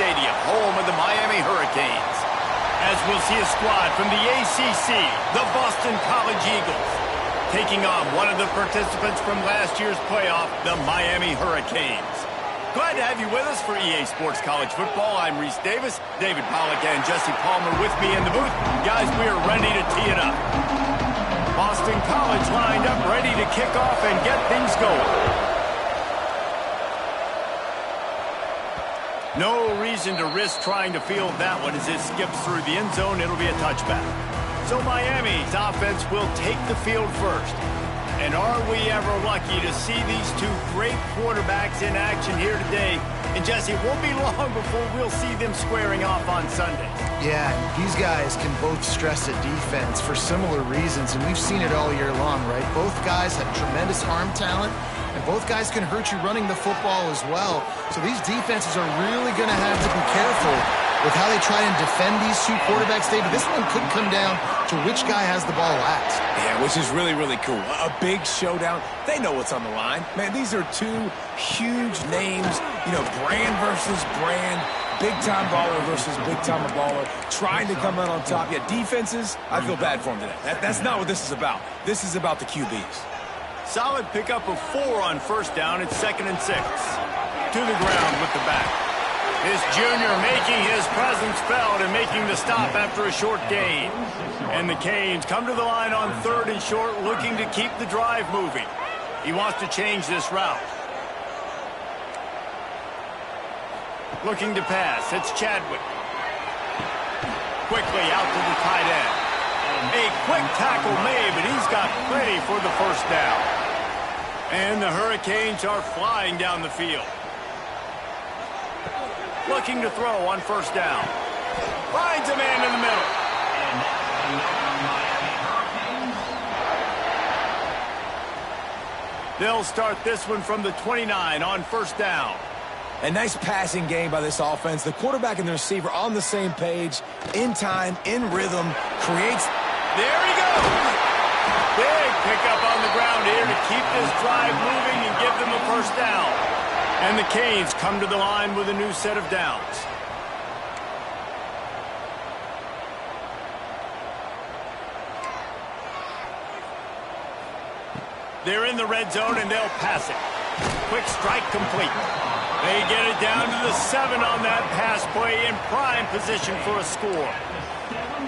Stadium, home of the Miami Hurricanes. As we'll see a squad from the ACC, the Boston College Eagles, taking on one of the participants from last year's playoff, the Miami Hurricanes. Glad to have you with us for EA Sports College Football. I'm Reese Davis, David Pollack and Jesse Palmer with me in the booth. Guys, we are ready to tee it up. Boston College lined up, ready to kick off and get things going. No reason to risk trying to field that one as it skips through the end zone. It'll be a touchback. So Miami's offense will take the field first. And are we ever lucky to see these two great quarterbacks in action here today? And Jesse, it won't be long before we'll see them squaring off on Sunday. Yeah, and these guys can both stress a defense for similar reasons, and we've seen it all year long, right? Both guys have tremendous arm talent, and both guys can hurt you running the football as well. So these defenses are really going to have to be careful with how they try and defend these two quarterbacks, David. This one could come down to which guy has the ball last. Yeah, which is really, really cool. A big showdown. They know what's on the line. Man, these are two huge names, you know, brand versus brand, big-time baller versus big-time baller, trying to come out on top. Yeah, defenses, I feel bad for them today. That's not what this is about. This is about the QBs. Solid pickup of 4 on first down. It's 2nd and 6. To the ground with the back. This junior making his presence felt and making the stop after a short gain. And the Canes come to the line on 3rd and short, looking to keep the drive moving. He wants to change this route. Looking to pass. It's Chadwick. Quickly out to the tight end. A quick tackle made, but he's got plenty for the first down. And the Hurricanes are flying down the field. Looking to throw on first down. Finds a man in the middle. They'll start this one from the 29 on first down. A nice passing game by this offense. The quarterback and the receiver on the same page, in time, in rhythm, creates... There he goes! Big pickup on the ground here to keep this drive moving and give them a first down. And the Canes come to the line with a new set of downs. They're in the red zone and they'll pass it. Quick strike complete. They get it down to the 7 on that pass play in prime position for a score.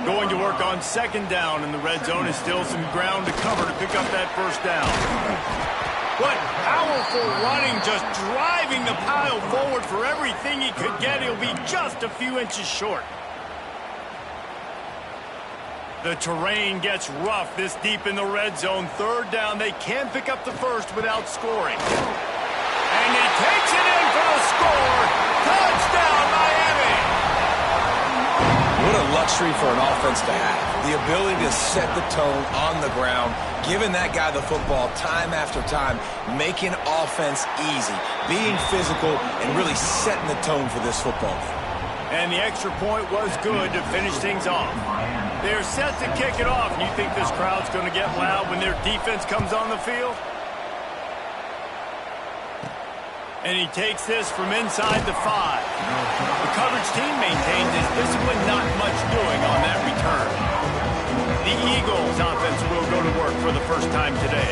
Going to work on 2nd down in the red zone is still some ground to cover to pick up that first down. What powerful running, just driving the pile forward for everything he could get. He'll be just a few inches short. The terrain gets rough this deep in the red zone. 3rd down, they can pick up the first without scoring. And he takes it in for the score. Touchdown, Miami! What a luxury for an offense to have. The ability to set the tone on the ground, giving that guy the football time after time, making offense easy, being physical, and really setting the tone for this football game. And the extra point was good to finish things off. They're set to kick it off. You think this crowd's going to get loud when their defense comes on the field? And he takes this from inside the 5. The coverage team maintains his discipline, not much doing on that return. The Eagles offense will go to work for the first time today.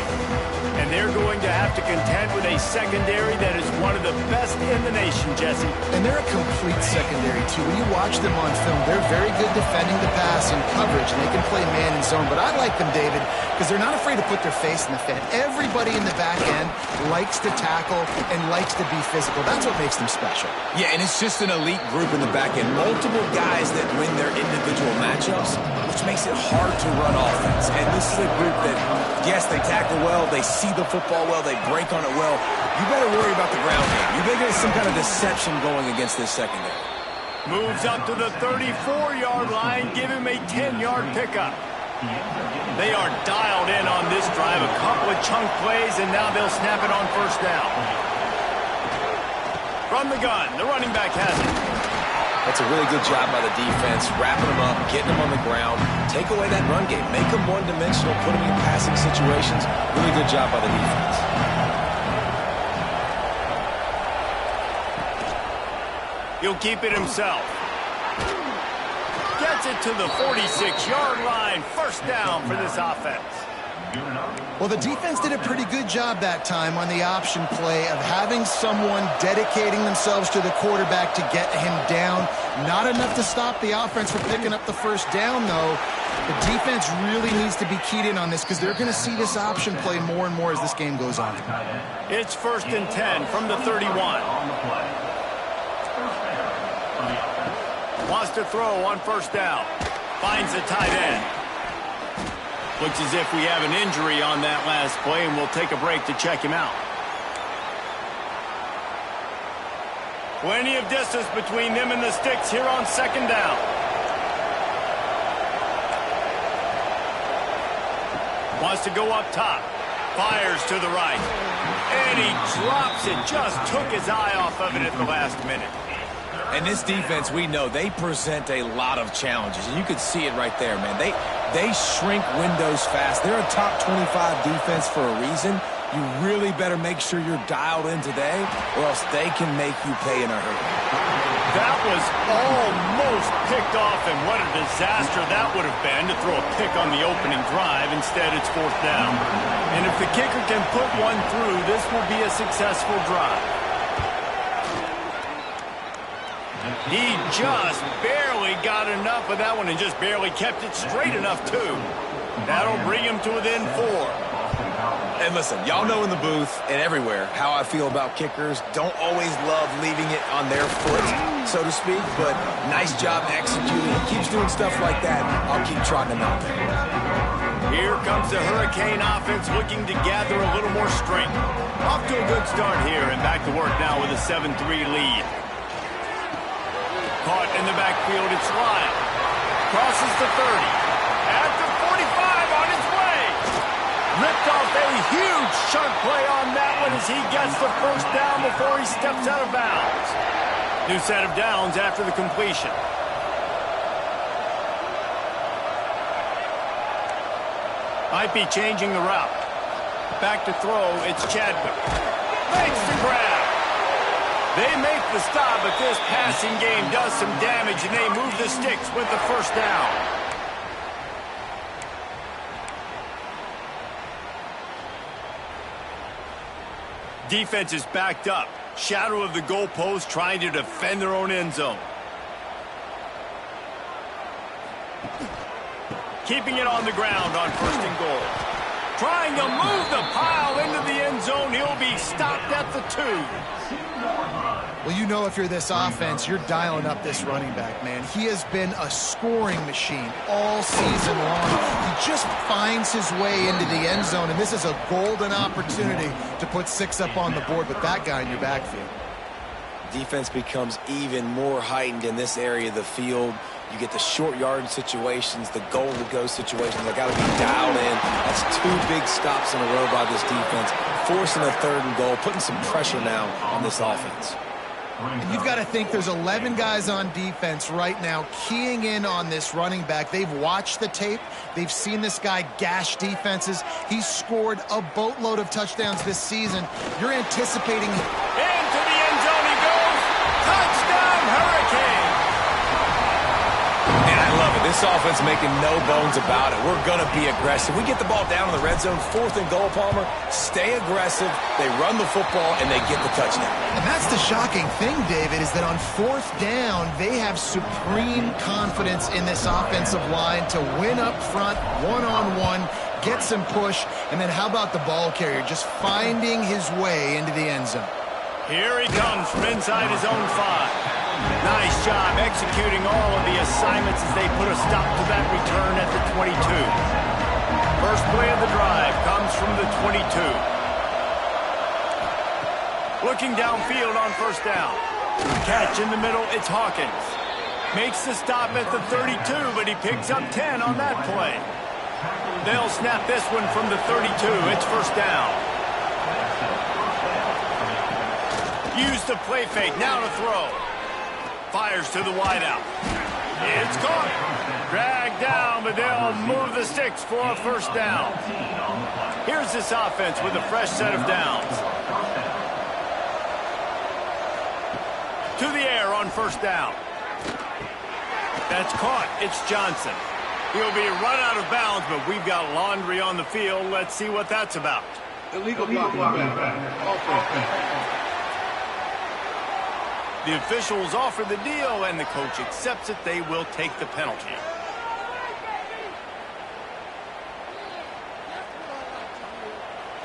And they're going to have to contend with a secondary that is one of the best in the nation, Jesse. And they're a complete secondary, too. When you watch them on film, they're very good defending the pass and coverage, and they can play man and zone. But I like them, David, because they're not afraid to put their face in the fan. Everybody in the back end likes to tackle and likes to be physical. That's what makes them special. Yeah, and it's just an elite group in the back end. Multiple guys that win their individual matchups, which makes it hard to run offense. And this is a group that, yes, they tackle well, they see the football well, they break on it well. You better worry about the ground game. You better get some kind of deception going against this secondary. Moves up to the 34-yard line, give him a 10-yard pickup. They are dialed in on this drive, a couple of chunk plays, and now they'll snap it on first down. From the gun, the running back has it. That's a really good job by the defense, wrapping them up, getting them on the ground, take away that run game, make them one-dimensional, put them in passing situations. Really good job by the defense. He'll keep it himself. Gets it to the 46-yard line. First down for this offense. Well, the defense did a pretty good job that time on the option play of having someone dedicating themselves to the quarterback to get him down. Not enough to stop the offense from picking up the first down, though. The defense really needs to be keyed in on this because they're going to see this option play more and more as this game goes on. It's 1st and 10 from the 31. Wants to throw on first down. Finds the tight end. Looks as if we have an injury on that last play, and we'll take a break to check him out. Plenty of distance between them and the sticks here on second down. Wants to go up top. Fires to the right. And he drops it. Just took his eye off of it at the last minute. And this defense, we know, they present a lot of challenges. And you can see it right there, man. They shrink windows fast. They're a top 25 defense for a reason. You really better make sure you're dialed in today, or else they can make you pay in a hurry. That was almost picked off, and what a disaster that would have been to throw a pick on the opening drive. Instead, it's fourth down. And if the kicker can put one through, this will be a successful drive. He just barely got enough of that one and just barely kept it straight enough, too. That'll bring him to within 4. And listen, y'all know in the booth and everywhere how I feel about kickers. Don't always love leaving it on their foot, so to speak, but nice job executing. He keeps doing stuff like that. I'll keep trotting him out there. Here comes the Hurricane offense looking to gather a little more strength. Off to a good start here and back to work now with a 7-3 lead. Caught in the backfield, it's Lyle. Crosses the 30. At the 45 on his way. Ripped off a huge chunk play on that one as he gets the first down before he steps out of bounds. New set of downs after the completion. Might be changing the route. Back to throw, it's Chadwick. Makes the grab. They make the stop, but this passing game does some damage, and they move the sticks with the first down. Defense is backed up. Shadow of the goalpost trying to defend their own end zone. Keeping it on the ground on 1st and goal. Trying to move the pile into the end zone. He'll be stopped at the 2. Well, you know if you're this offense, you're dialing up this running back, man. He has been a scoring machine all season long. He just finds his way into the end zone, and this is a golden opportunity to put 6 up on the board with that guy in your backfield. Defense becomes even more heightened in this area of the field. You get the short yard situations, the goal-to-go situations. They got to be dialed in. That's 2 big stops in a row by this defense, forcing a 3rd and goal, putting some pressure now on this offense. And you've got to think there's 11 guys on defense right now keying in on this running back. They've watched the tape. They've seen this guy gash defenses. He's scored a boatload of touchdowns this season. You're anticipating. Into the end zone he goes. Touchdown, Hurricane. And I love it. This offense making no bones about it. We're going to be aggressive. We get the ball down in the red zone, 4th and goal, Palmer. Stay aggressive. They run the football, and they get the touchdown. And that's the shocking thing, David, is that on 4th down, they have supreme confidence in this offensive line to win up front, one-on-one, get some push, and then how about the ball carrier just finding his way into the end zone? Here he comes from inside his own 5. Nice job executing all of the assignments as they put a stop to that return at the 22. First play of the drive comes from the 22. Looking downfield on first down. Catch in the middle, it's Hawkins. Makes the stop at the 32, but he picks up 10 on that play. They'll snap this one from the 32. It's first down. Use the play fake, now to throw. Fires to the wideout. It's caught. Dragged down, but they'll move the sticks for a first down. Here's this offense with a fresh set of downs. To the air on first down. That's caught. It's Johnson. He'll be run out of bounds, but we've got laundry on the field. Let's see what that's about. Illegal blocking. The officials offer the deal, and the coach accepts it. They will take the penalty.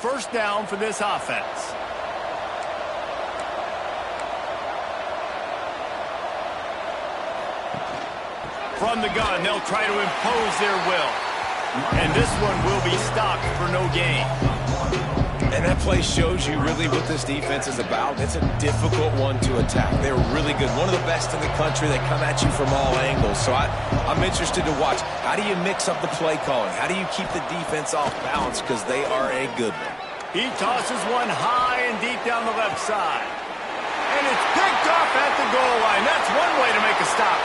First down for this offense. From the gun, they'll try to impose their will. And this one will be stopped for no gain. And that play shows you really what this defense is about. It's a difficult one to attack. They're really good. One of the best in the country. They come at you from all angles. So I'm interested to watch. How do you mix up the play calling? How do you keep the defense off balance? Because they are a good one. He tosses one high and deep down the left side. And it's picked off at the goal line. That's one way to make a stop.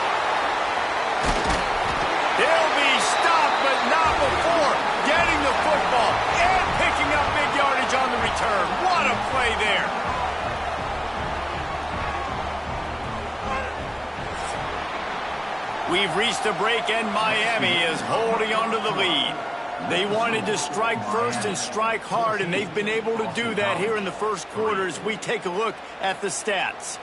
He'll be stopped, but not before getting the football and picking up big yardage on the return. What a play there. We've reached a break, and Miami is holding on to the lead. They wanted to strike first and strike hard, and they've been able to do that here in the first quarter as we take a look at the stats.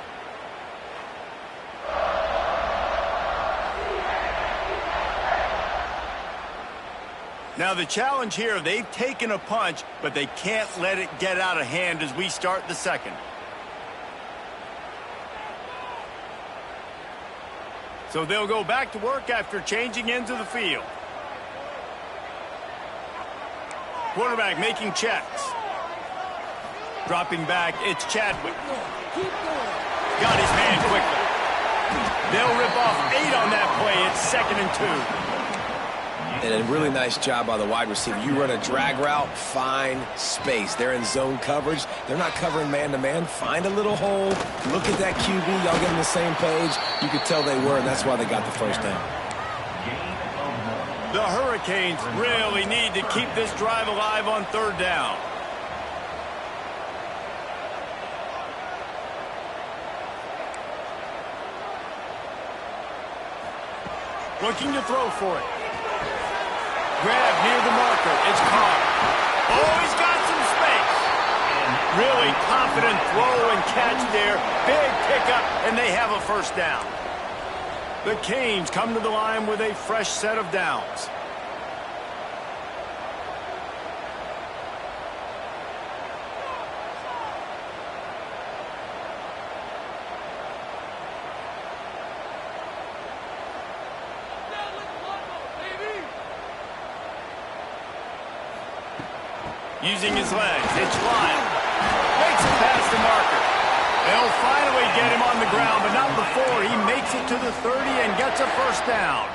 Now the challenge here, they've taken a punch, but they can't let it get out of hand as we start the second. So they'll go back to work after changing into the field. Quarterback making checks. Dropping back, it's Chadwick. Got his man quickly. They'll rip off 8 on that play. It's 2nd and 2. And a really nice job by the wide receiver. You run a drag route, find space. They're in zone coverage. They're not covering man-to-man. Find a little hole. Look at that QB. Y'all get on the same page. You could tell they were, and that's why they got the first down. The Hurricanes really need to keep this drive alive on 3rd down. Looking to throw for it. Grab near the marker. It's caught. Oh, he's got some space. Really confident throw and catch there. Big pickup, and they have a first down. The Canes come to the line with a fresh set of downs. Using his legs, it's Lyle. Makes it past the marker. They'll finally get him on the ground, but not before he makes it to the 30 and gets a first down.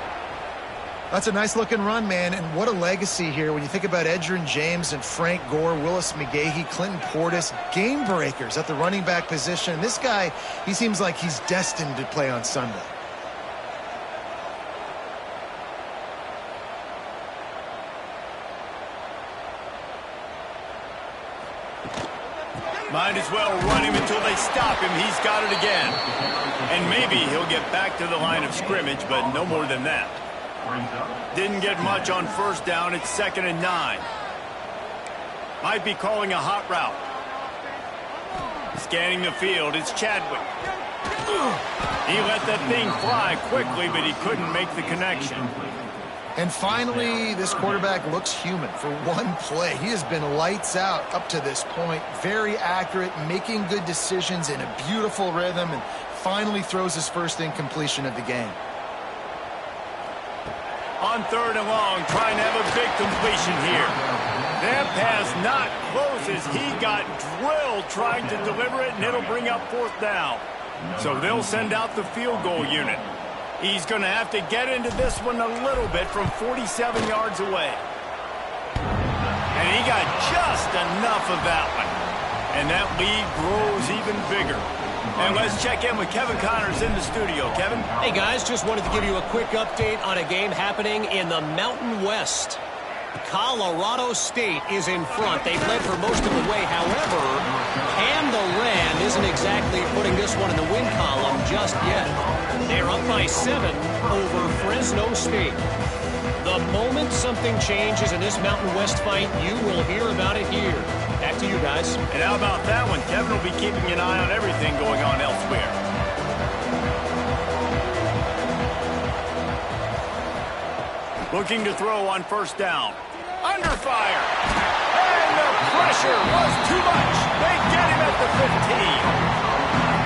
That's a nice-looking run, man, and what a legacy here when you think about Edgerrin James and Frank Gore, Willis McGahee, Clinton Portis, game breakers at the running back position. This guy, he seems like he's destined to play on Sunday. Might as well run him until they stop him. He's got it again. And maybe he'll get back to the line of scrimmage, but no more than that. Didn't get much on first down. It's 2nd and 9. Might be calling a hot route. Scanning the field, it's Chadwick. He let that thing fly quickly, but he couldn't make the connection. And finally, this quarterback looks human for one play. He has been lights out up to this point. Very accurate, making good decisions in a beautiful rhythm, and finally throws his first incompletion of the game. On 3rd and long, trying to have a big completion here. That pass not close as he got drilled trying to deliver it, and it'll bring up 4th down. So they'll send out the field goal unit. He's going to have to get into this one a little bit from 47 yards away. And he got just enough of that one. And that lead grows even bigger. And let's check in with Kevin Connors in the studio. Kevin? Hey, guys, just wanted to give you a quick update on a game happening in the Mountain West. Colorado State is in front. They've led for most of the way. However, Cam the Ram isn't exactly putting this one in the win column just yet. They're up by 7 over Fresno State. The moment something changes in this Mountain West fight, you will hear about it here. Back to you guys. And how about that one? Kevin will be keeping an eye on everything going on elsewhere. Looking to throw on first down. Under fire. And the pressure was too much. They get him at the 15.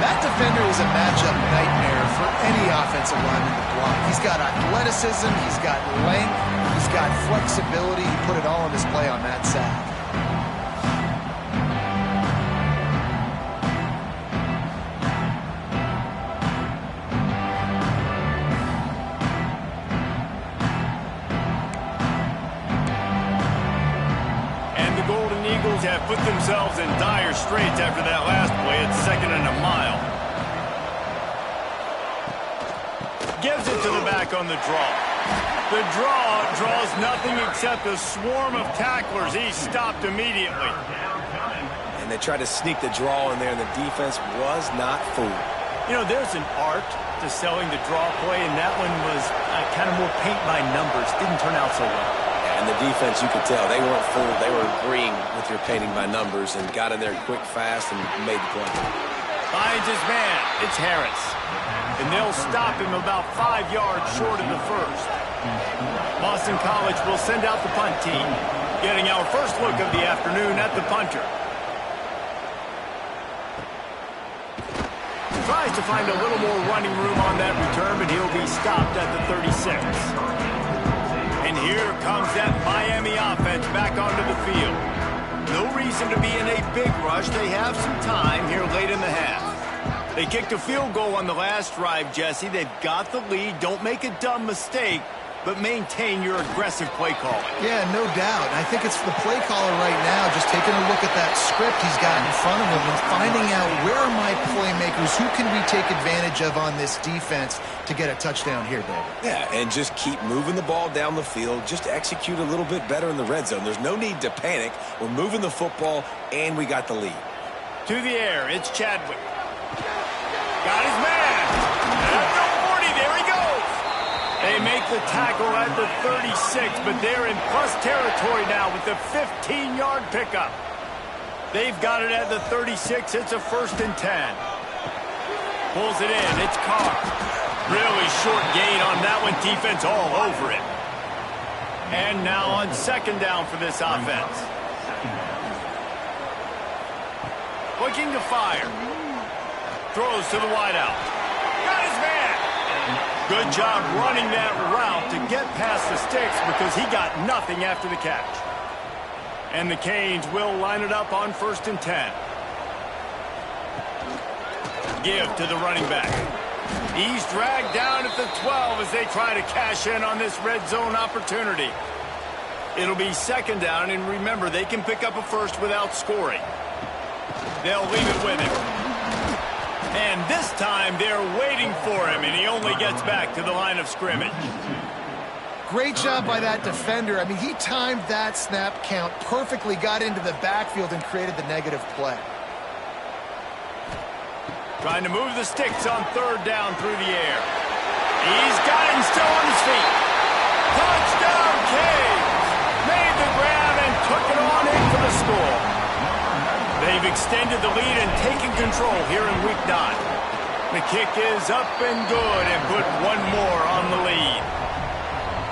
That defender is a matchup nightmare for any offensive lineman to block. He's got athleticism, he's got length, he's got flexibility. He put it all on display on that sack. Have put themselves in dire straits after that last play at 2nd and a mile. Gives it to the back on the draw. The draw draws nothing except a swarm of tacklers. He's stopped immediately. And they tried to sneak the draw in there, and the defense was not fooled. You know, there's an art to selling the draw play, and that one was kind of more paint by numbers. Didn't turn out so well. And the defense, you could tell, they weren't fooled. They were agreeing with your painting by numbers and got in there quick, fast, and made the play. Finds his man. It's Harris. And they'll stop him about 5 yards short of the first. Boston College will send out the punt team, getting our first look of the afternoon at the punter. Tries to find a little more running room on that return, but he'll be stopped at the 36. And here comes that Miami offense back onto the field. No reason to be in a big rush. They have some time here late in the half. They kicked a field goal on the last drive, Jesse. They've got the lead. Don't make a dumb mistake, but maintain your aggressive play calling. Yeah, no doubt. I think it's the play caller right now just taking a look at that script he's got in front of him and finding out where are my playmakers, who can we take advantage of on this defense to get a touchdown here, David. Yeah, and just keep moving the ball down the field. Just execute a little bit better in the red zone. There's no need to panic. We're moving the football, and we got the lead. To the air, it's Chadwick. Got his man. At the 40, there he goes. They make the tackle at the 36, but they're in plus territory now with the 15-yard pickup. They've got it at the 36. It's a 1st and 10. Pulls it in. It's Carr. Really short gain on that one. Defense all over it. And now on 2nd down for this offense. Looking to fire. Throws to the wideout. Got his man. Good job running that route to get past the sticks because he got nothing after the catch. And the Canes will line it up on 1st and 10. Give to the running back. He's dragged down at the 12 as they try to cash in on this red zone opportunity. It'll be 2nd down, and remember, they can pick up a first without scoring. They'll leave it with him. And this time, they're waiting for him, and he only gets back to the line of scrimmage. Great job by that defender. I mean, he timed that snap count perfectly, got into the backfield, and created the negative play. Trying to move the sticks on 3rd down through the air. He's got it and still on his feet. Touchdown, Canes! Made the grab and took it on in for the score. They've extended the lead and taken control here in Week 9. The kick is up and good and put one more on the lead.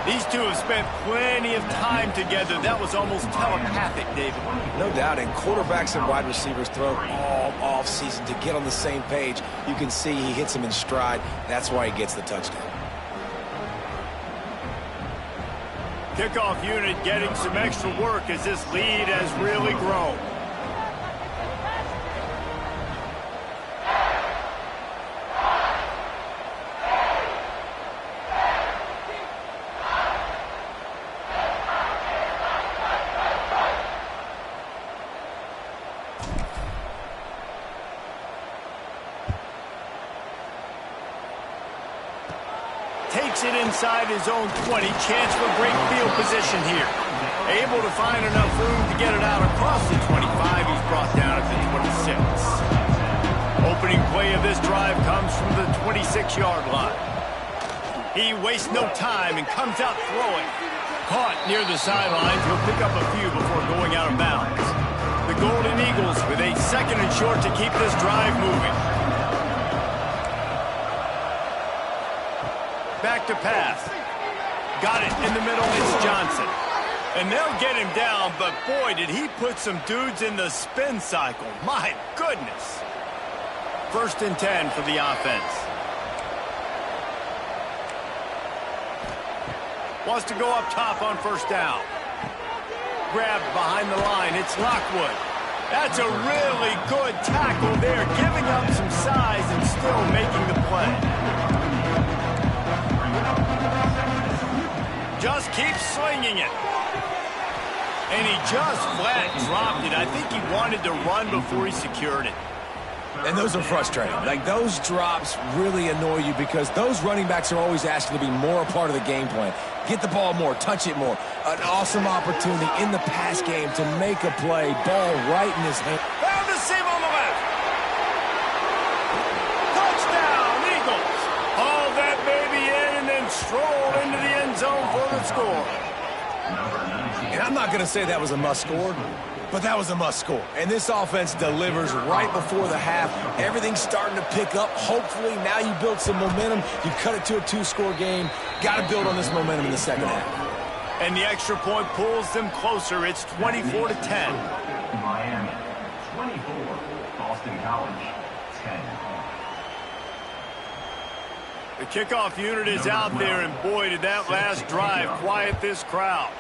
These two have spent plenty of time together. That was almost telepathic, David. No doubt, and quarterbacks and wide receivers throw all off-season to get on the same page. You can see he hits him in stride. That's why he gets the touchdown. Kickoff unit getting some extra work as this lead has really grown. takes it inside his own 20. Chance for great field position here. Able to find enough room to get it out across the 25. He's brought down at the 26. Opening play of this drive comes from the 26-yard line. He wastes no time and comes out throwing. Caught near the sidelines. He'll pick up a few before going out of bounds. The Golden Eagles with a 2nd and short to keep this drive moving. Back to pass. Got it in the middle. It's Johnson. And they'll get him down, but boy, did he put some dudes in the spin cycle. My goodness. 1st and 10 for the offense. Wants to go up top on 1st down. Grabbed behind the line. It's Lockwood. That's a really good tackle there, giving up some size and still making the play. Just keeps slinging it. And he just flat dropped it. I think he wanted to run before he secured it. And those are frustrating. Like, those drops really annoy you because those running backs are always asking to be more a part of the game plan. Get the ball more, touch it more. An awesome opportunity in the pass game to make a play. Ball right in his hand. Found the seam on the left. Touchdown, Eagles. Hauled that baby in and then strolled into the end zone for the score. And I'm not going to say that was a must score, but that was a must score. And this offense delivers right before the half. Everything's starting to pick up. Hopefully now you build some momentum. You cut it to a 2-score game. Got to build on this momentum in the 2nd half. And the extra point pulls them closer. It's 24-10. Miami, 24. Boston College, 10. The kickoff unit is out there, and boy, did that last drive quiet this crowd.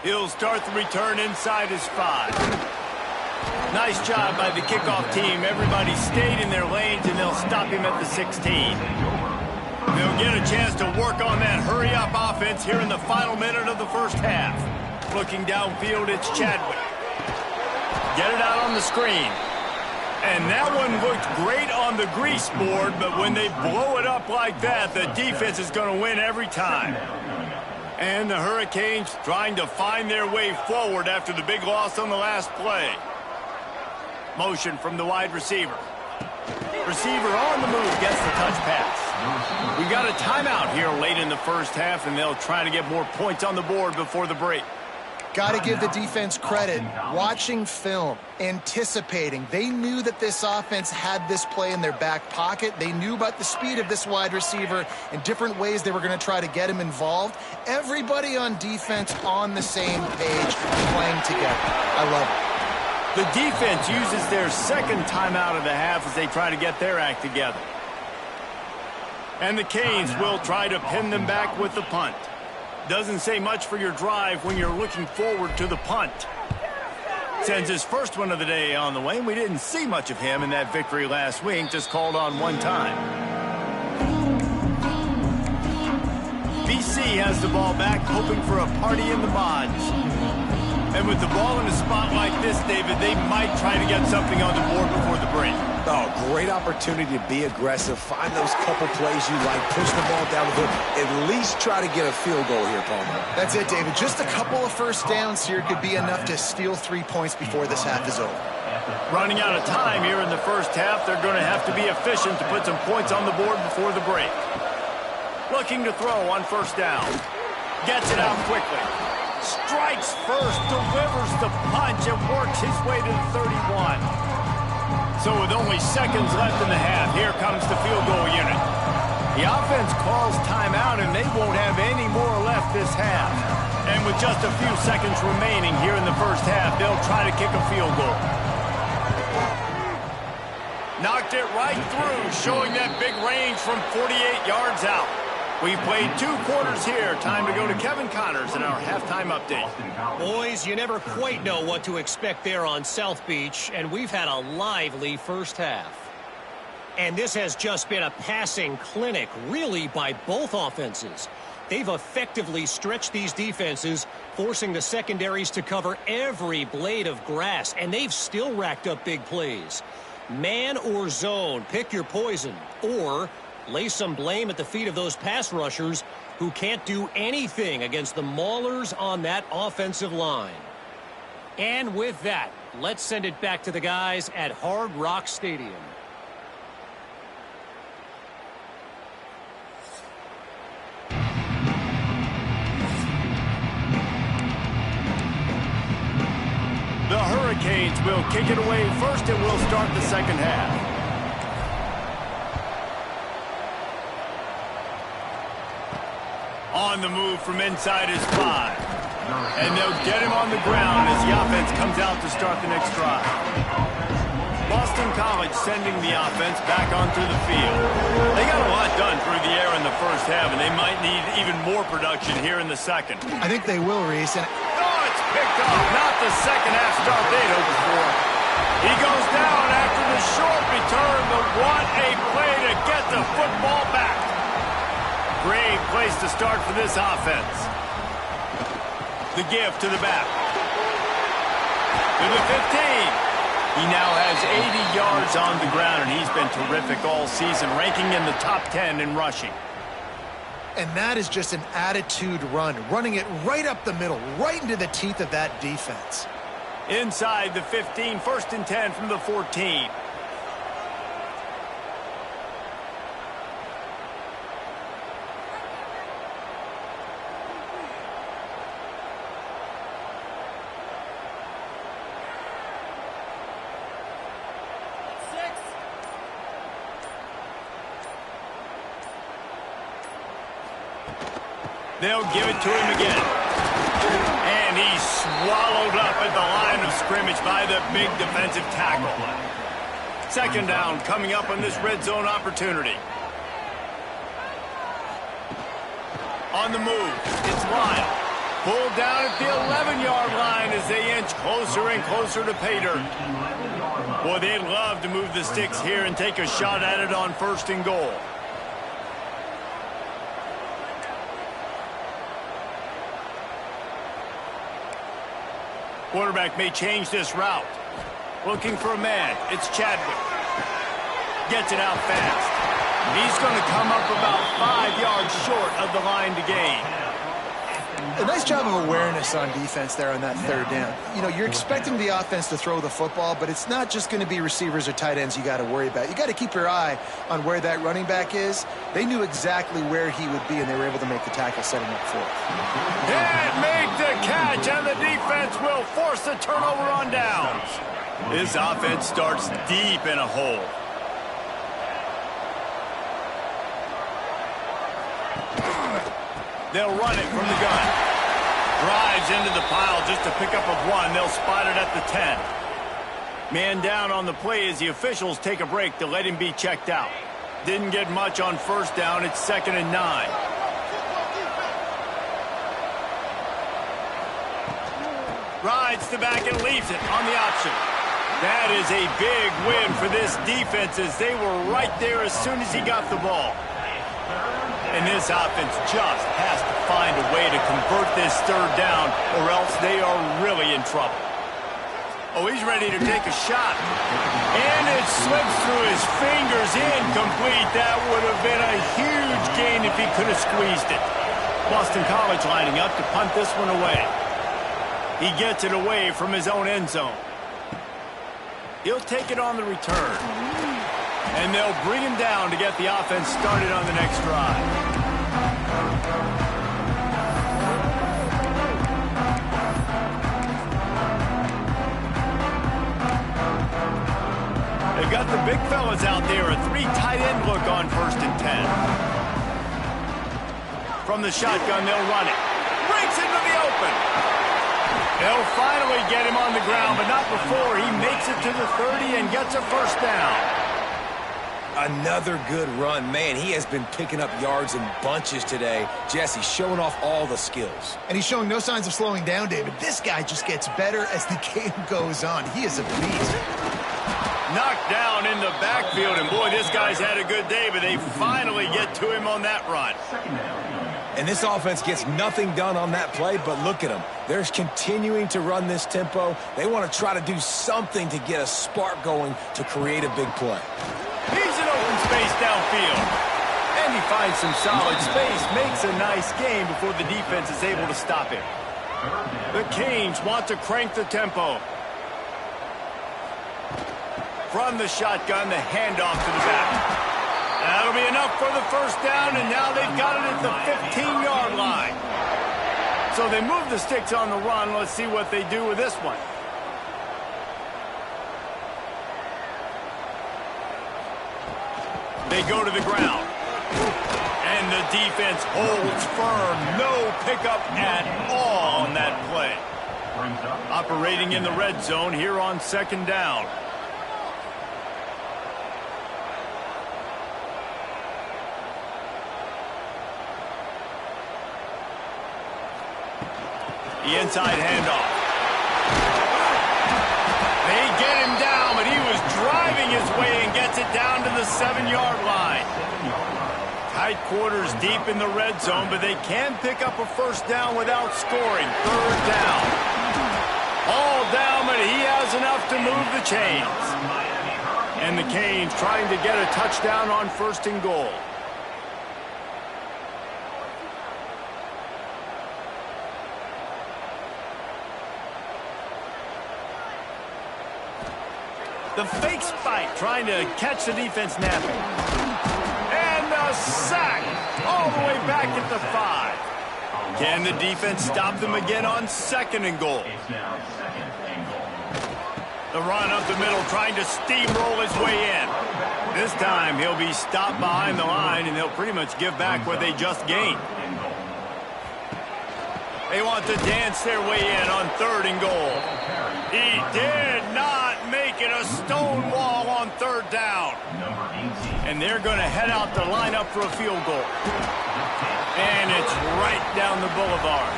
He'll start the return inside his 5. Nice job by the kickoff team. Everybody stayed in their lanes, and they'll stop him at the 16. They'll get a chance to work on that hurry-up offense here in the final minute of the 1st half. Looking downfield, it's Chadwick. Get it out on the screen. And that one looked great on the grease board, but when they blow it up like that, the defense is going to win every time. And the Hurricanes trying to find their way forward after the big loss on the last play. Motion from the wide receiver. Receiver on the move, gets the touch pass. We got a timeout here late in the 1st half, and they'll try to get more points on the board before the break. Got to give the defense credit. Watching film, anticipating. They knew that this offense had this play in their back pocket. They knew about the speed of this wide receiver and different ways they were going to try to get him involved. Everybody on defense on the same page, playing together. I love it. The defense uses their 2nd timeout of the half as they try to get their act together. And the Canes will try to pin them back with the punt. Doesn't say much for your drive when you're looking forward to the punt. Sends his first one of the day on the way. We didn't see much of him in that victory last week, just called on one time. BC has the ball back, hoping for a party in the mods. And with the ball in a spot like this, David, they might try to get something on the board before the break. Oh, great opportunity to be aggressive. Find those couple plays you like. Push the ball down the field. At least try to get a field goal here, Palmer. That's it, David. Just a couple of 1st downs here could be enough to steal 3 points before this half is over. Running out of time here in the 1st half, they're going to have to be efficient to put some points on the board before the break. Looking to throw on 1st down. Gets it out quickly. Strikes first, delivers the punch, and works his way to the 31. So with only seconds left in the half, here comes the field goal unit. The offense calls timeout, and they won't have any more left this half. And with just a few seconds remaining here in the 1st half, they'll try to kick a field goal. Knocked it right through, showing that big range from 48 yards out. We played 2 quarters here. Time to go to Kevin Connors in our halftime update. Boys, you never quite know what to expect there on South Beach, and we've had a lively 1st half. And this has just been a passing clinic, really, by both offenses. They've effectively stretched these defenses, forcing the secondaries to cover every blade of grass, and they've still racked up big plays. Man or zone, pick your poison. Or lay some blame at the feet of those pass rushers who can't do anything against the maulers on that offensive line. And with that, let's send it back to the guys at Hard Rock Stadium. The Hurricanes will kick it away first, and we'll start the second half. On the move from inside his 5. And they'll get him on the ground as the offense comes out to start the next drive. Boston College sending the offense back onto the field. They got a lot done through the air in the first half, and they might need even more production here in the second. I think they will, Reese. And it's picked off. Not the second half start they'd hoped for. He goes down after the short return, but what a play to get the football back. Great place to start for this offense. The give to the back. To the 15. He now has 80 yards on the ground, and he's been terrific all season, ranking in the top 10 in rushing. And that is just an attitude run, running it right up the middle, right into the teeth of that defense. Inside the 15, 1st and 10 from the 14. They'll give it to him again. And he's swallowed up at the line of scrimmage by the big defensive tackle. Second down coming up on this red zone opportunity. On the move, it's Lyle. Pulled down at the 11-yard line as they inch closer and closer to pay dirt. Boy, they'd love to move the sticks here and take a shot at it on 1st and goal. Quarterback may change this route. Looking for a man. It's Chadwick. Gets it out fast. He's going to come up about 5 yards short of the line to gain. A nice job of awareness on defense there on that 3rd down. You know, you're expecting the offense to throw the football, but it's not just going to be receivers or tight ends you got to worry about. You got to keep your eye on where that running back is. They knew exactly where he would be, and they were able to make the tackle, setting up for it. And make the catch, and the defense will force the turnover on downs. This offense starts deep in a hole. They'll run it from the gun. Drives into the pile just to pick up of 1. They'll spot it at the 10. Man down on the play as the officials take a break to let him be checked out. Didn't get much on 1st down. It's 2nd and 9. Rides the back and leaves it on the option. That is a big win for this defense as they were right there as soon as he got the ball. And this offense just has to find a way to convert this 3rd down, or else they are really in trouble. Oh, he's ready to take a shot. And it slips through his fingers, incomplete. That would have been a huge gain if he could have squeezed it. Boston College lining up to punt this one away. He gets it away from his own end zone. He'll take it on the return. And they'll bring him down to get the offense started on the next drive. They've got the big fellas out there, a 3 tight end look on 1st and 10. From the shotgun, they'll run it. Breaks into the open. They'll finally get him on the ground, but not before he makes it to the 30 and gets a 1st down. Another good run. Man, he has been picking up yards in bunches today. Jesse showing off all the skills. And he's showing no signs of slowing down, David. This guy just gets better as the game goes on. He is a beast. Knocked down in the backfield, and boy, this guy's had a good day, but they finally get to him on that run. And this offense gets nothing done on that play, but look at them. They're continuing to run this tempo. They want to try to do something to get a spark going to create a big play. He's in open space downfield. And he finds some solid space, makes a nice gain before the defense is able to stop him. The Canes want to crank the tempo. From the shotgun, the handoff to the back. That'll be enough for the first down, and now they've got it at the 15-yard line. So they move the sticks on the run. Let's see what they do with this one. They go to the ground. And the defense holds firm. No pickup at all on that play. Operating in the red zone here on second down. The inside handoff. They get him down, but he was driving his way and gets it down to the 7-yard line. Tight quarters deep in the red zone, but they can pick up a first down without scoring. Third down. All down, but he has enough to move the chains. And the Canes trying to get a touchdown on first and goal. The fake spike trying to catch the defense napping. And a sack all the way back at the 5. Can the defense stop them again on second and goal? The run up the middle trying to steamroll his way in. This time he'll be stopped behind the line and they'll pretty much give back what they just gained. They want to dance their way in on third and goal. He did not make it a stone wall on third down. And they're going to head out to line up for a field goal. And it's right down the boulevard.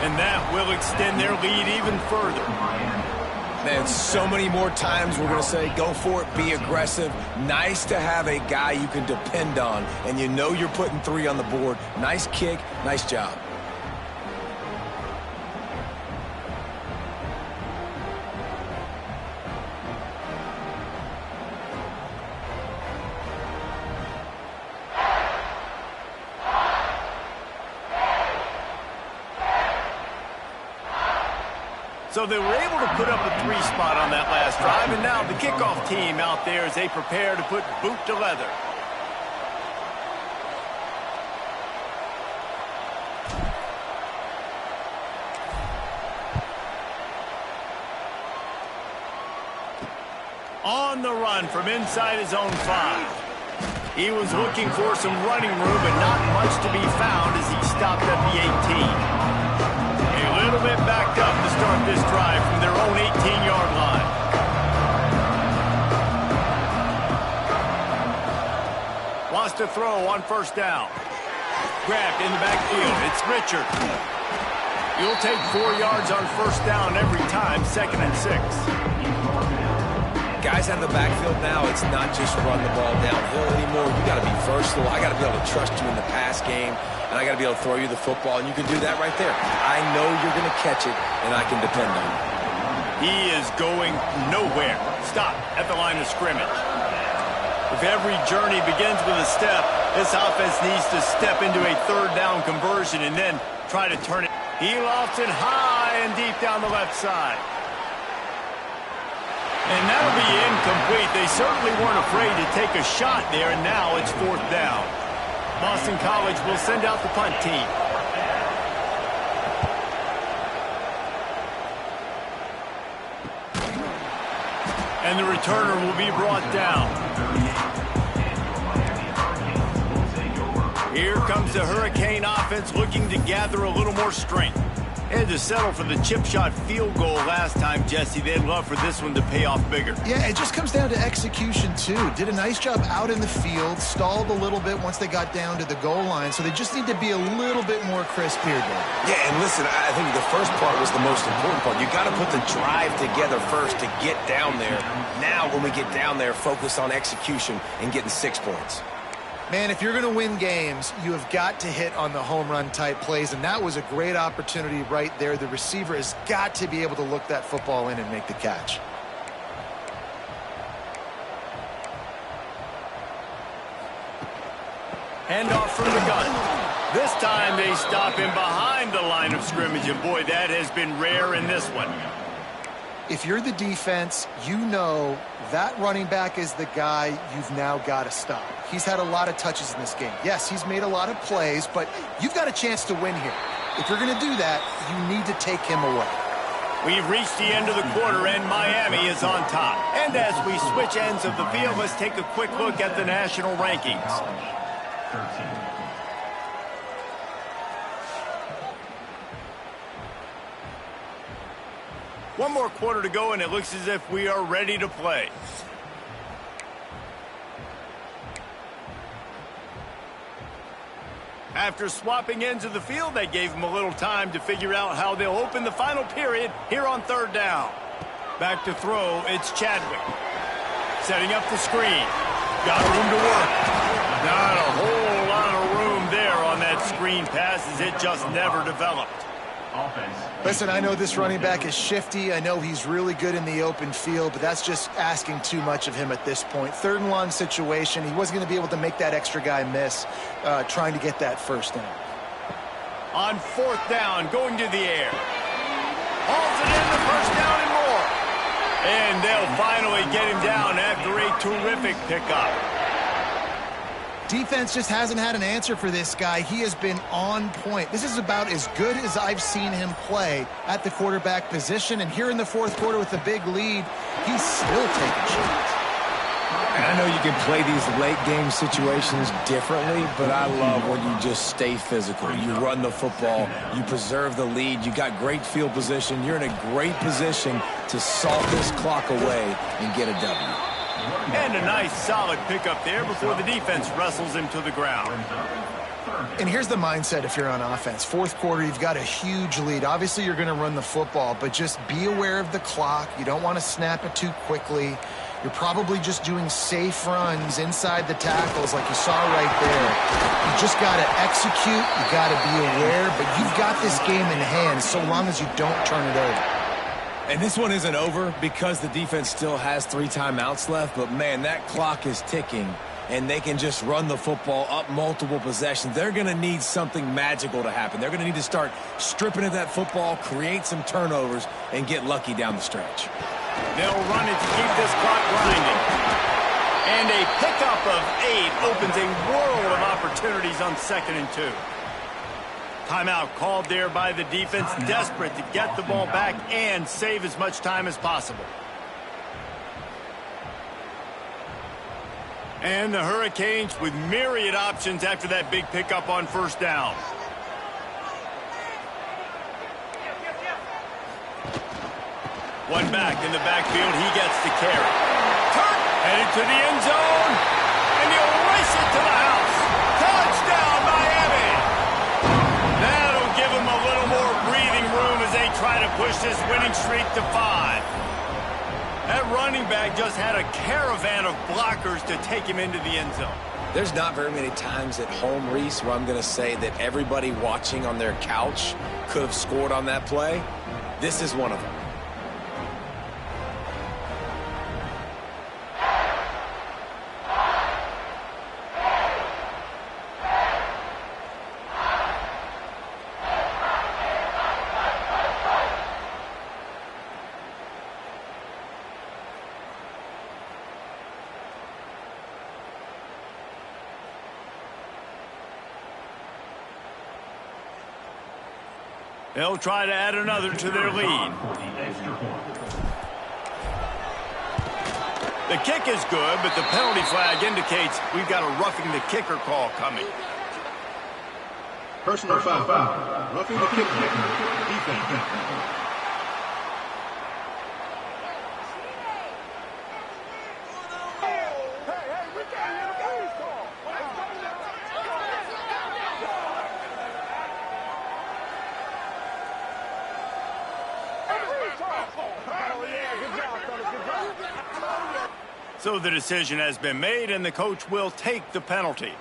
And that will extend their lead even further. Man, so many more times we're going to say, go for it, be aggressive. Nice to have a guy you can depend on. And you know you're putting 3 on the board. Nice kick, nice job. So they were able to put up a 3 spot on that last drive, and now the kickoff team out there as they prepare to put boot to leather. On the run from inside his own 5. He was looking for some running room, but not much to be found as he stopped at the 18. A little bit backed up to start this drive from their own 18-yard line. Wants to throw on first down. Grabbed in the backfield. It's Richard. You'll take 4 yards on first down every time, 2nd and 6. Guys out of the backfield now, it's not just run the ball downhill anymore. You got to be versatile. I got to be able to trust you in the pass game, and I got to be able to throw you the football, and you can do that right there. I know you're going to catch it, and I can depend on it. He is going nowhere. Stop at the line of scrimmage. If every journey begins with a step, this offense needs to step into a third down conversion and then try to turn it. He lofts it high and deep down the left side. And that'll be incomplete. They certainly weren't afraid to take a shot there, and now it's 4th down. Boston College will send out the punt team. And the returner will be brought down. Here comes the Hurricane offense looking to gather a little more strength. Had to settle for the chip shot field goal last time, Jesse. They'd love for this one to pay off bigger. Yeah, it just comes down to execution, too. Did a nice job out in the field, stalled a little bit once they got down to the goal line, so they just need to be a little bit more crisp here, Dave. Yeah, and listen, I think the first part was the most important part. You got to put the drive together first to get down there. Now, when we get down there, focus on execution and getting 6 points. Man, if you're going to win games, you have got to hit on the home run type plays, and that was a great opportunity right there. The receiver has got to be able to look that football in and make the catch. Handoff from the gun. This time they stop him behind the line of scrimmage, and boy, that has been rare in this one. If you're the defense, you know that running back is the guy you've now got to stop. He's had a lot of touches in this game. Yes, he's made a lot of plays, but you've got a chance to win here. If you're going to do that, you need to take him away. We've reached the end of the quarter, and Miami is on top. And as we switch ends of the field, let's take a quick look at the national rankings. 13. One more quarter to go, and it looks as if we are ready to play. After swapping ends of the field, they gave them a little time to figure out how they'll open the final period here on third down. Back to throw, it's Chadwick. Setting up the screen. Got room to work. Not a whole lot of room there on that screen pass as it just never developed. Offense. Listen, I know this running back is shifty. I know he's really good in the open field, but that's just asking too much of him at this point. Third and long situation. He wasn't going to be able to make that extra guy miss trying to get that first down. On fourth down, going to the air. Hauls it in, the first down and more. And they'll finally get him down after a terrific pickup. Defense just hasn't had an answer for this guy. He has been on point. This is about as good as I've seen him play at the quarterback position. And here in the fourth quarter with a big lead, he's still taking shots. And I know you can play these late game situations differently, but I love when you just stay physical. You run the football, you preserve the lead, you got great field position. You're in a great position to salt this clock away and get a W. And a nice solid pickup there before the defense wrestles him to the ground. And here's the mindset if you're on offense. Fourth quarter, you've got a huge lead. Obviously, you're going to run the football, but just be aware of the clock. You don't want to snap it too quickly. You're probably just doing safe runs inside the tackles like you saw right there. You just got to execute. You got to be aware, but you've got this game in hand so long as you don't turn it over. And this one isn't over because the defense still has 3 timeouts left, but man, that clock is ticking, and they can just run the football up multiple possessions. They're going to need something magical to happen. They're going to need to start stripping at that football, create some turnovers, and get lucky down the stretch. They'll run it to keep this clock grinding. And a pickup of 8 opens a world of opportunities on 2nd and 2. Timeout called there by the defense, desperate to get the ball back and save as much time as possible. And the Hurricanes with myriad options after that big pickup on first down. One back in the backfield, he gets the carry. Headed to the end zone, and he'll race it to the house. Touchdown, Miami! That'll give him a little more breathing room as they try to push this winning streak to 5. That running back just had a caravan of blockers to take him into the end zone. There's not very many times at home, Reese, where I'm going to say that everybody watching on their couch could have scored on that play. This is one of them. They'll try to add another to their lead. The kick is good, but the penalty flag indicates we've got a roughing the kicker call coming. Personal foul. Roughing the kicker. Defense. So the decision has been made, and the coach will take the penalty.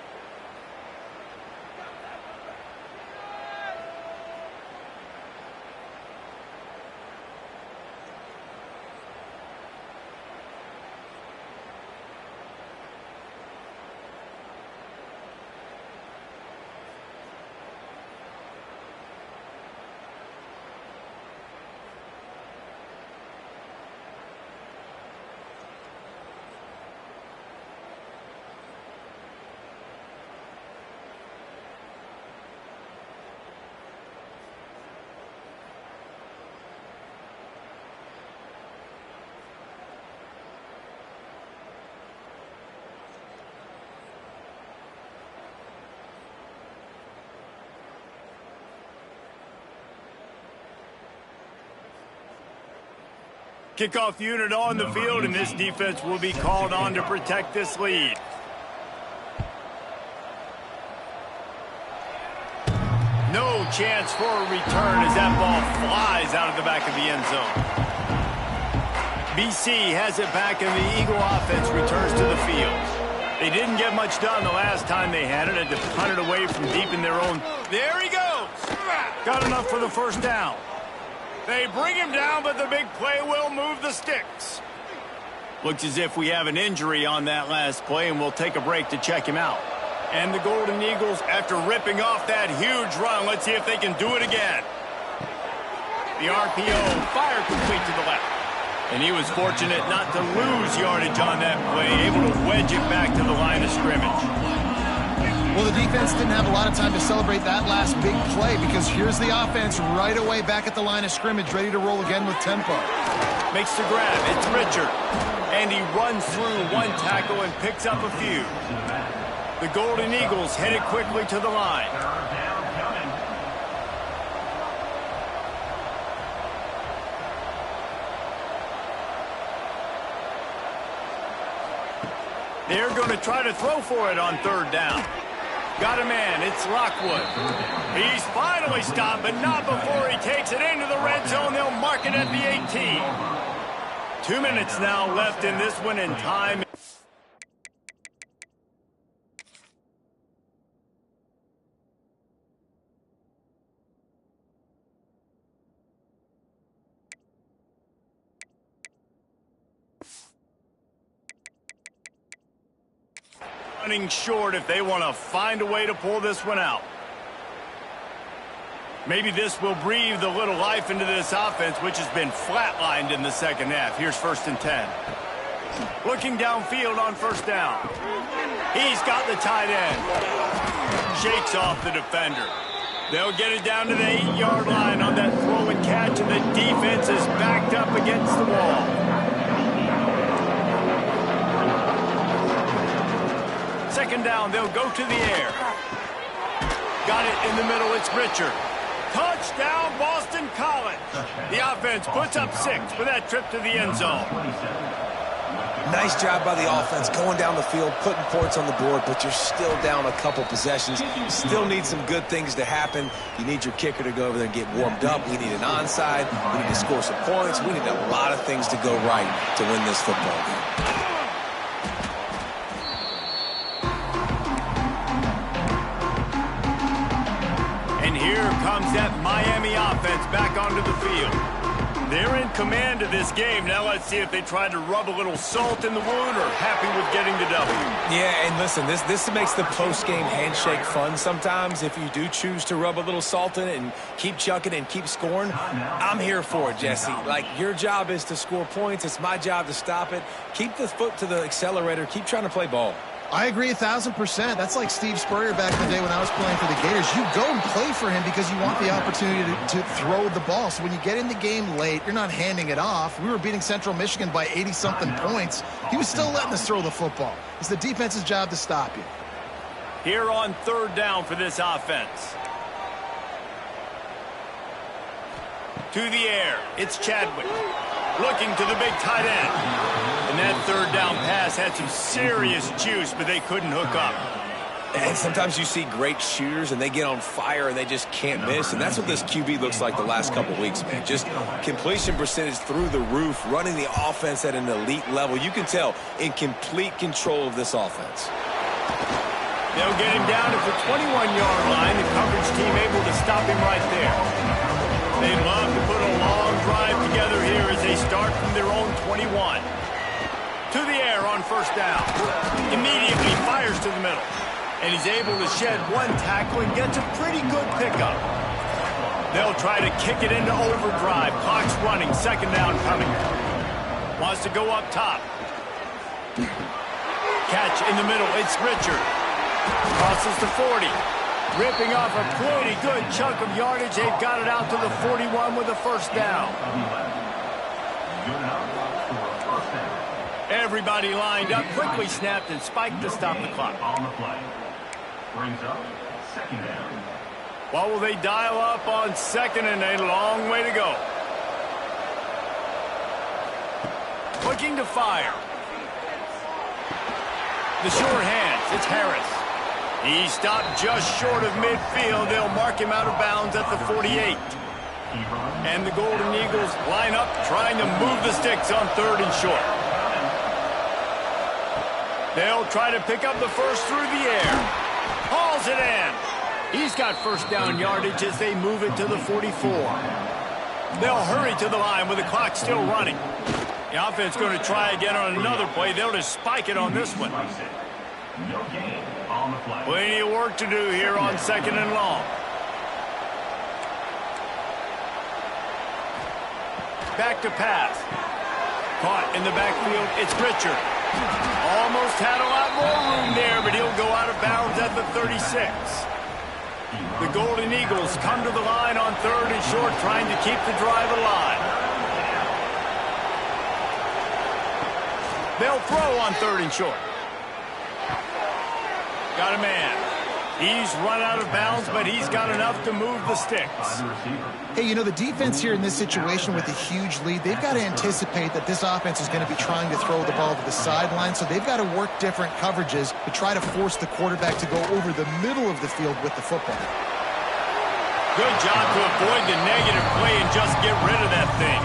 Kickoff unit on the field, and this defense will be called on to protect this lead. No chance for a return as that ball flies out of the back of the end zone. BC has it back, and the Eagle offense returns to the field. They didn't get much done the last time they had it, and to punt it away from deep in their own. There he goes! Got enough for the first down. They bring him down, but the big play will move the sticks. Looks as if we have an injury on that last play, and we'll take a break to check him out. And the Golden Eagles, after ripping off that huge run, let's see if they can do it again. The RPO fired complete to the left. And he was fortunate not to lose yardage on that play, able to wedge it back to the line of scrimmage. Well, the defense didn't have a lot of time to celebrate that last big play because here's the offense right away back at the line of scrimmage, ready to roll again with tempo. Makes the grab. It's Richard. And he runs through one tackle and picks up a few. The Golden Eagles headed quickly to the line. They're going to try to throw for it on third down. Got a man. It's Lockwood. He's finally stopped, but not before he takes it into the red zone. They'll mark it at the 18. 2 minutes now left in this one, and time. Running short if they want to find a way to pull this one out. Maybe this will breathe a little life into this offense, which has been flatlined in the second half. Here's 1st and 10. Looking downfield on first down. He's got the tight end. Shakes off the defender. They'll get it down to the 8-yard line on that throw and catch, and the defense is backed up against the wall. Second down, they'll go to the air. Got it in the middle, it's Richard. Touchdown, Boston College. The offense puts up 6 for that trip to the end zone. Nice job by the offense going down the field, putting points on the board, but you're still down a couple possessions. You still need some good things to happen. You need your kicker to go over there and get warmed up. We need an onside. We need to score some points. We need a lot of things to go right to win this football game. Comes that Miami offense back onto the field. They're in command of this game. Now let's see if they try to rub a little salt in the wound or happy with getting the W. Yeah, and listen, this makes the post-game handshake fun sometimes. If you do choose to rub a little salt in it and keep chucking and keep scoring, I'm here for it, Jesse. Like, your job is to score points. It's my job to stop it. Keep the foot to the accelerator. Keep trying to play ball. I agree 1,000%. That's like Steve Spurrier back in the day when I was playing for the Gators. You go and play for him because you want the opportunity to throw the ball. So when you get in the game late, you're not handing it off. We were beating Central Michigan by 80-something points. He was still letting us throw the football. It's the defense's job to stop you. Here on third down for this offense. To the air, it's Chadwick. Looking to the big tight end. And that third down pass had some serious juice, but they couldn't hook up. And sometimes you see great shooters, and they get on fire, and they just can't miss. And that's what this QB looks like the last couple of weeks, man. Just completion percentage through the roof, running the offense at an elite level. You can tell in complete control of this offense. They'll get him down at the 21-yard line. The coverage team able to stop him right there. They'd love to put a long drive together here as they start from their own 21. To the air on first down. Immediately fires to the middle. And he's able to shed one tackle and gets a pretty good pickup. They'll try to kick it into overdrive. Clock's running. Second down coming. Wants to go up top. Catch in the middle. It's Richard. Crosses the 40. Ripping off a pretty good chunk of yardage. They've got it out to the 41 with a first down. Everybody lined up, quickly snapped and spiked to stop the clock. On the play. Brings up second down. What will they dial up on second, and a long way to go? looking to fire. The short hands, it's Harris. He stopped just short of midfield. They'll mark him out of bounds at the 48. And the Golden Eagles line up, trying to move the sticks on 3rd and short. They'll try to pick up the first through the air. Hauls it in. He's got first down yardage as they move it to the 44. They'll hurry to the line with the clock still running. The offense going to try again on another play. They'll just spike it on this one. Plenty of work to do here on 2nd and long. Back to pass. Caught in the backfield, it's Richard. Almost had a lot more room there, but he'll go out of bounds at the 36. The Golden Eagles come to the line on 3rd and short, trying to keep the drive alive. They'll throw on 3rd and short. Got a man. He's run out of bounds, but he's got enough to move the sticks. Hey, you know, the defense here in this situation with a huge lead, they've got to anticipate that this offense is going to be trying to throw the ball to the sideline, so they've got to work different coverages to try to force the quarterback to go over the middle of the field with the football. Good job to avoid the negative play and just get rid of that thing.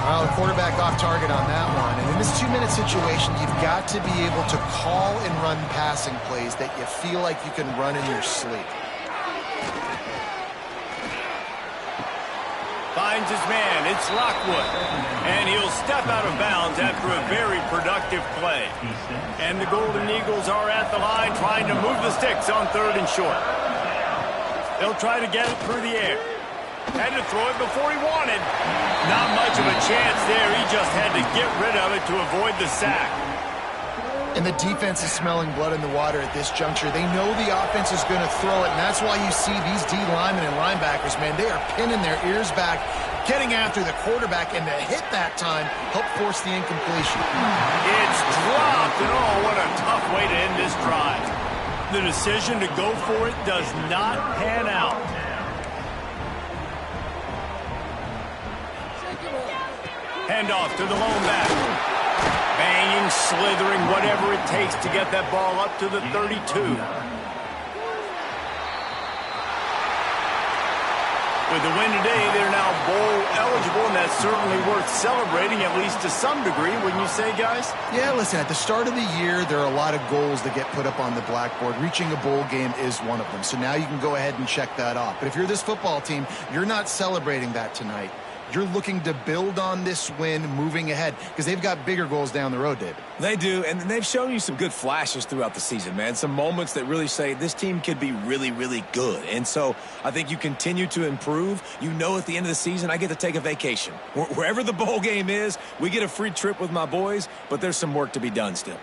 Well, the quarterback off target on that one. And in this 2-minute situation, you've got to be able to call and run passing plays that you feel like you can run in your sleep. Finds his man. It's Lockwood. And he'll step out of bounds after a very productive play. And the Golden Eagles are at the line trying to move the sticks on 3rd and short. They'll try to get it through the air. Had to throw it before he wanted. Not much of a chance there. He just had to get rid of it to avoid the sack. And the defense is smelling blood in the water at this juncture. They know the offense is going to throw it, and that's why you see these D linemen and linebackers, man, they are pinning their ears back, getting after the quarterback, and to hit that time, help force the incompletion. It's dropped, and oh, what a tough way to end this drive. The decision to go for it does not pan out. Handoff to the lone back. Banging, slithering, whatever it takes to get that ball up to the 32. With the win today, they're now bowl eligible, and that's certainly worth celebrating, at least to some degree, wouldn't you say, guys? Yeah, listen, at the start of the year, there are a lot of goals that get put up on the blackboard. Reaching a bowl game is one of them, so now you can go ahead and check that off. But if you're this football team, you're not celebrating that tonight. You're looking to build on this win moving ahead because they've got bigger goals down the road, David. They do, and they've shown you some good flashes throughout the season, man. Some moments that really say this team could be really, really good. And so I think you continue to improve. You know at the end of the season, I get to take a vacation. Wherever the bowl game is, we get a free trip with my boys, but there's some work to be done still.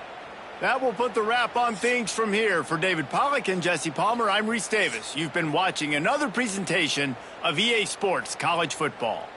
That will put the wrap on things from here. For David Pollack and Jesse Palmer, I'm Reese Davis. You've been watching another presentation of EA Sports College Football.